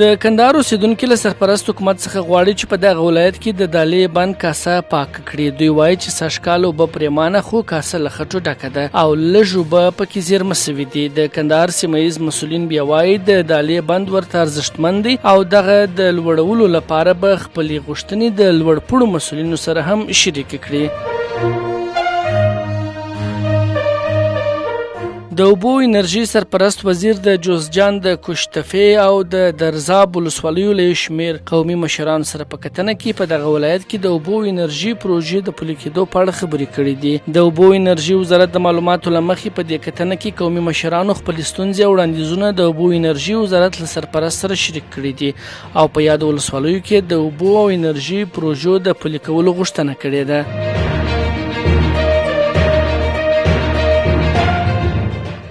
د کندهار اوسیدونکي له سرپرست حکومت څخه غواړي چې په دغه ولایت کې د دالې بند کاسه پاک کړي. دوی وایي چې سږکال اوبه پرېمانه خو کاسه له خټو ډکه ده او لږ اوبه پکې زیرمه سوي دي. د کندهار سیمه ییز مسؤلین بیا وایي د دالې بند ورته ارزښتمن دی او دغه د لوړولو لپاره به خپلې غوښتنې د لوړپوړو مسؤلینو سره هم شریکې کړي. د اوبو انرژي سرپرست وزیر د جوزجان د کوشتفې او د درزاب ولسوالیو له شمیر قومي مشرانو سره په کتنه کې په دغه ولایت کې د اوبو انرژي پروژې د پلي کېدو په اړه خبرې کړې دي. د اوبو انرژي وزارت د معلوماتو له مخې په دې کتنه کې قومي مشرانو خپلې ستونزې او وړاندیزونه د اوبو انرژي وزارت له سرپرست سره شریک کړي دي او په یادو ولسوالیو کې د اوبو او انرژي پروژو د پلي کولو غوښتنه کړې ده.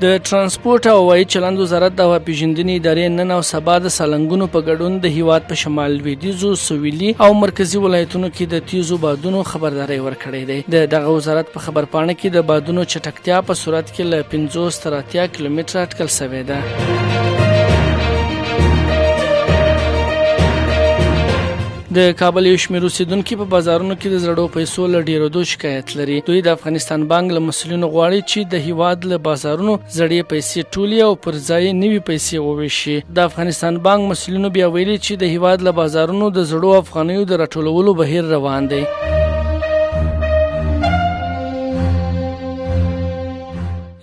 د ترانسپورت او هوایي چلند وزارت د هوا پیژندنې ادارې نن او سبا د سالنګونو په ګډون د هیواد په شمال لویدیځو، سویلي او مرکزي ولایتونو کې د تیزو بادونو خبرداری ورکړی دی. د دغه وزارت په خبرپاڼه کې د بادونو چټکتیا په صورت کې له 50 تر 80 کیلومتره اټکل شوې ده. د کابل یو شمېر اوسیدونکي په بازارونو کې د زړو پیسو له ډېرېدو شکایت لري. دوی د افغانستان بانک له مسؤلینو غواړي چې د هیواد له بازارونو زړې پیسې ټولې او پر ځای نوي پیسې وویشي. د افغانستان بانک مسؤلینو بیا ویلي چې د هیواد له بازارونو د زړو افغانیو د راټولولو بهیر روان دی.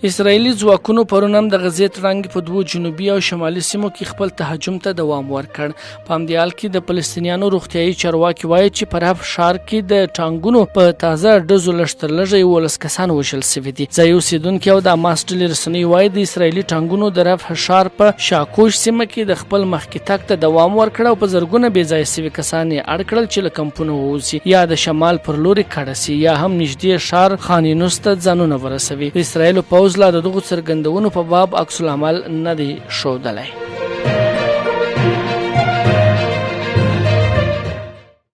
اسرائیلي ځواکونو پرون هم د غزې تړانګې په دوو جنوبي او شمالي سیمو کې خپل تهاجم ته دوام ورکړ. په همدې حال کې د فلسطینیانو روغتیایي چارواکي وایي چې په رفح ښار کې د ټانګونو په تازه ډزو لږ تر لږه 11 کسان وژل سوي دي. ځایي اوسیدونکي او د حماس ډلې رسنۍ وایي د اسرائیلي ټانګونو د رفح ښار په شاکوش سیمه کې د خپل مخکې تګ ته دوام ورکړ او په زرګونه بې ځایه سوي کسان یې اړ کړل چې له کمپونو ووځي یا د شمال پر لوري کډه سي یا هم نږدې ښار خان یونس ته ځانونه ورسوي. د اسرائیلو پوځ لا د دغو څرګندونو په باب عکس العمل نه دی ښودلی.